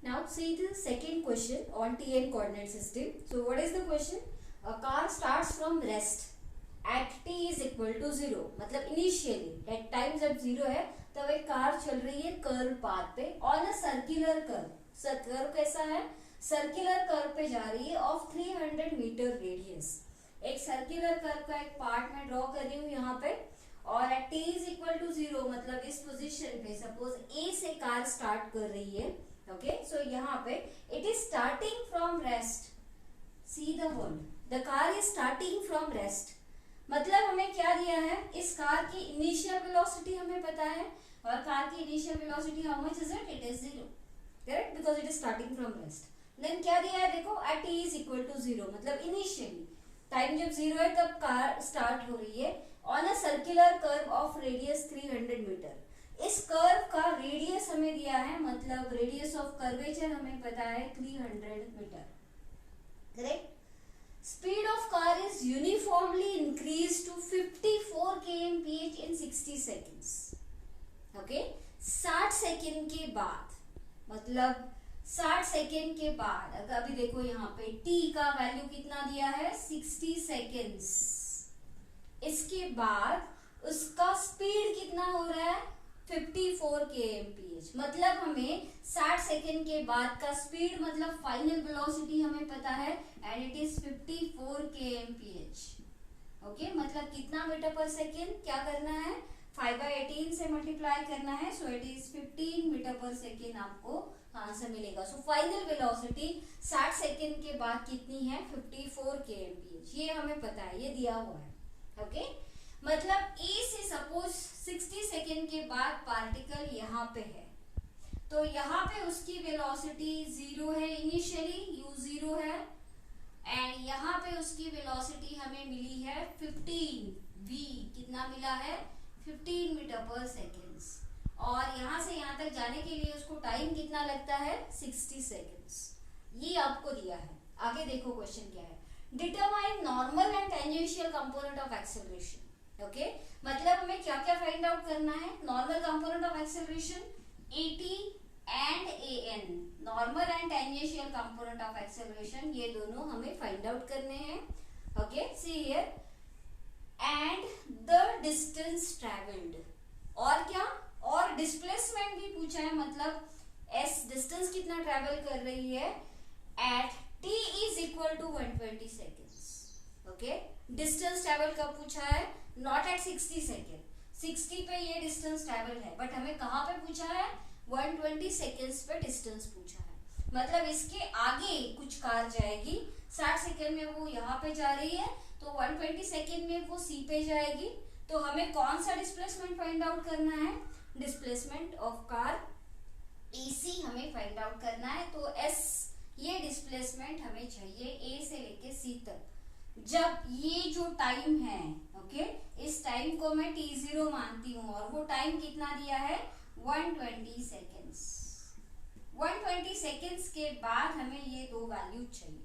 Now see the second question on T and coordinate system. So what is the question? A car starts from rest at t is equal to 0. मतलब initially at time जब 0 है तब एक car चल रही है curve path पे on a circular curve. Curve कैसा है? सर्कुलर कर्व पे जा रही है ऑफ 300 मीटर रेडियस. एक सर्कुलर कर्व का एक पार्ट मैं ड्रॉ कर रही हूँ यहाँ पे और at t is equal to 0 मतलब इस पोजीशन पे सपोज A से कार स्टार्ट कर रही है. ओके सो यहाँ पे it is starting from rest. See the word, the car is starting from rest. मतलब हमें क्या दिया है? इस कार की इनिशियल वेलोसिटी हमें पता है और कार की initial velocity how much is it? It is 0. Correct, because it is starting from rest. Then क्या दिया है? देखो at t is equal to 0 मतलब इनिशियली टाइम जब 0 है तब कार स्टार्ट हो रही है on a circular curve of radius 300 metre. इस कर्व का रेडियस हमें दिया है मतलब रेडियस ऑफ कर्वेचर हमें पता है 300 metre. Correct. Speed of car is uniformly increased to 54 kmph in 60 seconds. Okay? 60 second के बाद मतलब 60 सेकेंड के बाद अगर अभी देखो यहाँ पे t का वैल्यू कितना दिया है? 60 सेकेंड्स. इसके बाद उसका स्पीड कितना हो रहा है? 54 kmph. मतलब हमें 60 सेकेंड के बाद का स्पीड मतलब फाइनल वेलोसिटी हमें पता है and it is 54 kmph. Okay मतलब कितना मीटर पर सेकेंड? क्या करना है? 5/18 से मल्टीप्लाई करना है. सो इट इज 15 मीटर पर सेकेंड आपको आंसर मिलेगा. सो फाइनल वेलोसिटी 60 सेकेंड के बाद कितनी है? 54 kmph. ये हमें पता है, ये दिया हुआ है. ओके मतलब A से सपोज 60 सेकेंड के बाद पार्टिकल यहाँ पे है तो यहाँ पे उसकी वेलोसिटी 0 है, इनिशियली u0 है एंड यहाँ पे उसकी वेलोसिटी हमें मिली है 15 v. कितना मिला है? 15 मीटर पर सेकेंड्स. और यहाँ से यहाँ तक जाने के लिए उसको टाइम कितना लगता है? 60 सेकेंड्स. ये आपको दिया है. आगे देखो क्वेश्चन क्या है. Determine normal and tangential component of acceleration. Okay मतलब हमें क्या क्या फाइंड आउट करना है? Normal component of acceleration at and an. Normal and tangential component of acceleration ये दोनों हमें फाइंड आउट करने हैं. Okay see here and the distance travelled. और क्या? और डिस्प्लेसमेंट भी पूछा है मतलब s डिस्टेंस कितना ट्रेवल कर रही है at t is equal to 120 seconds. Okay distance travel कब पूछा है? Not at 60 second. 60 पे ये डिस्टेंस ट्रेवल है बट हमें कहाँ पे पूछा है? 120 सेकेंड्स पे डिस्टेंस पूछा है. मतलब इसके आगे कुछ कार जाएगी 60 सेकेंड में वो यहाँ पे जा रही है तो 120 सेकेंड में वो C पे जाएगी. तो हमें कौन सा डिस्प्लेसमेंट फाइंड आउट करना है? डिस्प्लेसमेंट ऑफ कार AC हमें फाइंड आउट करना है. तो S ये डिस्प्लेसमेंट हमें चाहिए A से लेके C तक. जब ये जो टाइम है ओके इस टाइम को मैं t0 मानती हूँ और वो टाइम कितना दिया है? 120 सेकेंड्स. 120 सेकेंड्स के बाद हमें ये दो वैल्यू चाहिए.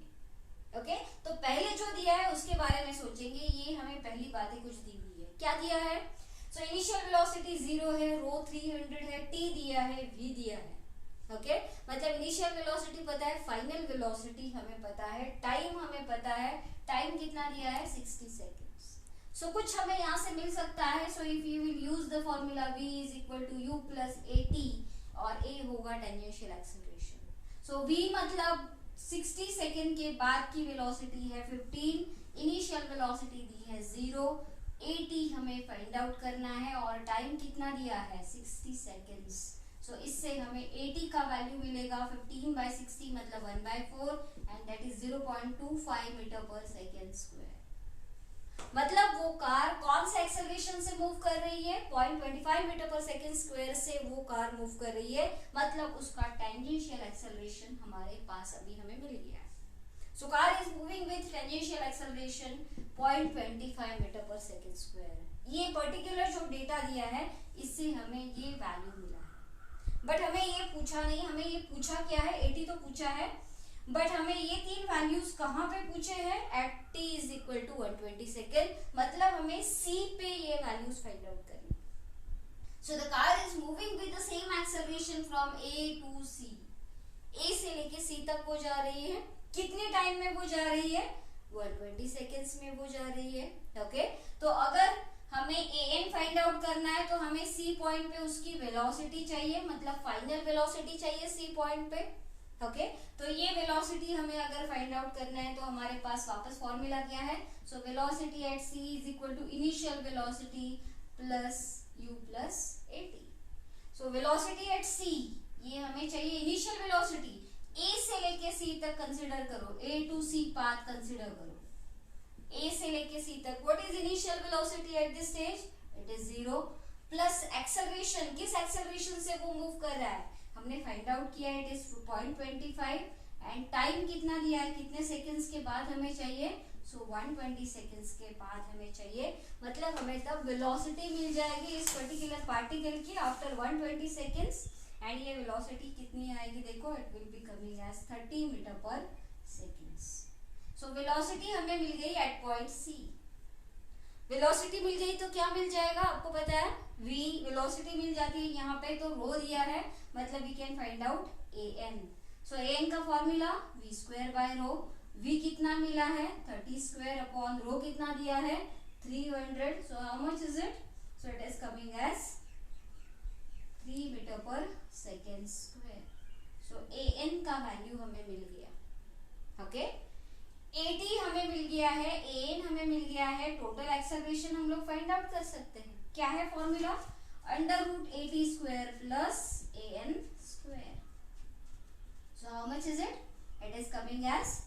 ओके तो पहले जो दिया है उसके बारे में सोचेंगे. ये हमें पहली बातें कुछ दी हुई है. क्या दिया है? सो इनिशियल वेलोसिटी 0 है, रो 300 है, t दिया है, v दिया है. ओके मतलब इनिशियल वेलोसिटी पता है, फाइनल वेलोसिटी हमें पता है, टाइम हमें पता है. टाइम कितना दिया है? 60 सेकेंड्स. सो कुछ हमें यहाँ से मिल सकता है. So if you will use the formula v is equal to u plus at और a होगा टेंजेंशियल एक्सेलरेशन. सो v मतलब 60 सेकेंड के बाद की वेलोसिटी है 15, इनिशियल वेलोसिटी दी है 0, at हमें फाइंड आउट करना है और टाइम कितना दिया है? 60 सेकेंड्स. सो इससे हमें at का वैल्यू मिलेगा 15/60 मतलब 1/4 एंड दैट इज 0.25 मीटर पर सेकेंड स्क्वायर. मतलब वो कार कौन से एक्सेलरेशन से मूव कर रही है? 0.25 मीटर पर सेकेंड स्क्वायर से वो कार मूव कर रही है. मतलब उसका टेंजेंशियल एक्सेलरेशन हमारे पास अभी हमें मिल गया है. So car is moving with tangential acceleration 0.25 meter पर सेकेंड स्क्वायर. ये पर्टिकुलर जो डेटा दिया है इससे हमें ये वैल्यू मिला है. बट हमें ये पूछा नहीं. हमें ये पूछा क्या है? 80 तो पूछा है बट हमें ये तीन वैल्यूज कहाँ पे पूछे हैं? At t is equal to 120 second. मतलब हमें C पे ये वैल्यूज फाइंड आउट करनी. So the car is moving with the same acceleration from A to C. A तक वो जा रही है, कितने टाइम में वो जा रही है, 120 सेकेंड्स में वो जा रही है। ओके, तो अगर हमें an फाइंड आउट करना है तो हमें c पॉइंट पे उसकी वेलोसिटी चाहिए, मतलब फाइनल वेलोसिटी चाहिए c पॉइंट पे। ओके, तो ये वेलोसिटी हमें अगर फाइंड आउट करना है तो हमारे पास वापस फॉर्मूला क्या है, so velocity at c is equal to initial velocity plus u plus at। So velocity at c ये हमें चाहिए, इनिशियल वेलोसिटी a से लेके c तक कंसीडर करो, a to c path consider करो, a से लेके c तक। What is initial velocity at this stage, it is 0 plus acceleration, किस एक्सेलरेशन से वो मूव कर रहा है हमने फाइंड आउट किया, इट इज 0.25 एंड टाइम कितना दिया है, कितने सेकंड्स के बाद हमें चाहिए, सो 120 सेकंड्स के बाद हमें चाहिए, मतलब हमें तब वेलोसिटी मिल जाएगी इस पर्टिकुलर पार्टिकल की आफ्टर 120 सेकंड्स। एंड ये वेलोसिटी कितनी आएगी, देखो it will be coming as 30 metre per seconds. So velocity हमें मिल गई एट पॉइंट सी। वेलोसिटी मिल गई तो क्या मिल जाएगा, आपको पता है v वेलोसिटी मिल जाती है, यहाँ पे तो रो दिया है, मतलब we can find out an। So an का formula v square by rho, v कितना मिला है 30 स्क्वायर अपॉन रो कितना दिया है 300, so how much is it, so it is coming as 3 metre पर सेकेंड स्क्वायर। सो an का value हमें मिल गया। ओके, at हमें मिल गया है, an हमें मिल गया है, टोटल एक्सेलरेशन हम लोग फाइंड आउट कर सकते हैं, क्या है formula, under root at square plus an square. So how much is it, it is coming as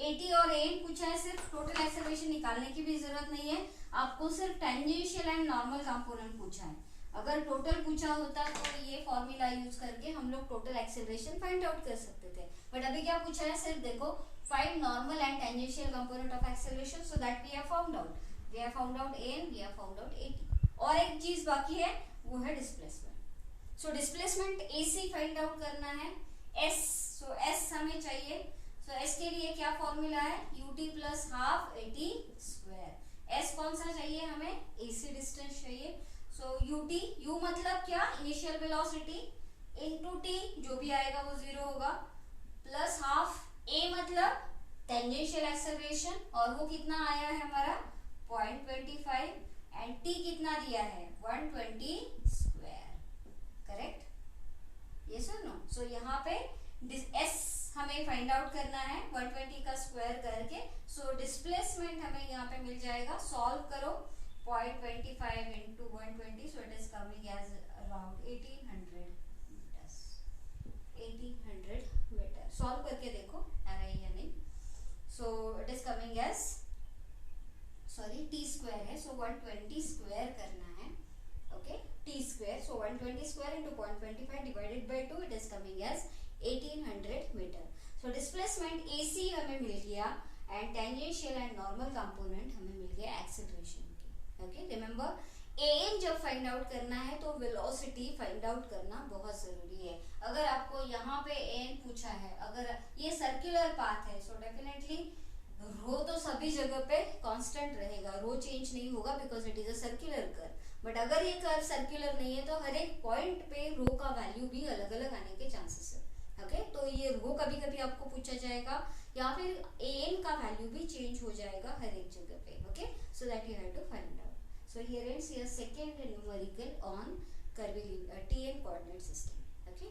80 और an पूछा है, सिर्फ टोटल एक्सेलरेशन निकालने की भी जरूरत नहीं है, आपको सिर्फ टेंजेंशियल एंड नॉर्मल कंपोनेंट पूछा है। अगर टोटल पूछा होता तो ये फॉर्मूला यूज करके हम लोग टोटल एक्सेलरेशन फाइंड आउट कर सकते थे, बट अभी क्या पूछा है, सिर्फ देखो find normal and tangential component of acceleration, so that we have found out, we have found out an, we have found out at। और एक चीज बाकी है वो है डिस्प्लेसमेंट। सो डिस्प्लेसमेंट ac फाइंड आउट करना है, s, सो s हमें चाहिए, सो s के लिए क्या फॉर्मूला है, ut plus half at square. s कौन सा चाहिए हमें, ac डिस्टेंस चाहिए, सो ut, u मतलब क्या, इनिशियल वेलोसिटी इनटू t, जो भी आएगा वो 0 होगा, प्लस हाफ a मतलब टेंजेंशियल एक्सेलरेशन, और वो कितना आया है हमारा 0.25 एंड t कितना दिया है 120 स्क्वायर, करेक्ट, यस और नो। सो यहाँ पे s हमें फाइंड आउट करना है 120 का स्क्वायर करके, सो डिस्प्लेसमेंट हमें यहाँ पे मिल जाएगा, सॉल्व करो 0.25 into 120, so it is coming as around 1800 meters, 1800 metre. Solve करके देखो आ रहा है या नहीं, so it is coming as, sorry t square है, सो 120 स्क्वायर करना है, okay, t square, so 120 square into 0.25 divided by 2, it is coming as 1800 metre. So displacement ac हमें मिल गया and tangential and normal component हमें मिल गया acceleration की। ओके, रिमेंबर an जब फाइंड आउट करना है तो वेलोसिटी फाइंड आउट करना बहुत जरूरी है। अगर आपको यहाँ पे an पूछा है, अगर ये सर्कुलर पाथ है, सो डेफिनेटली रो तो सभी जगह पे कांस्टेंट रहेगा, रो चेंज नहीं होगा because it is a circular curve. But अगर ये कर्व सर्कुलर नहीं है तो हर एक पॉइंट पे रो का वैल्यू भी अलग अलग आने के चांसेस है। ओके, तो ये रो कभी कभी आपको पूछा जाएगा, या फिर an का वैल्यू भी चेंज हो जाएगा हर एक जगह पे। Okay, so that you have to find out. So here ends your second numerical on TN coordinate system. Okay.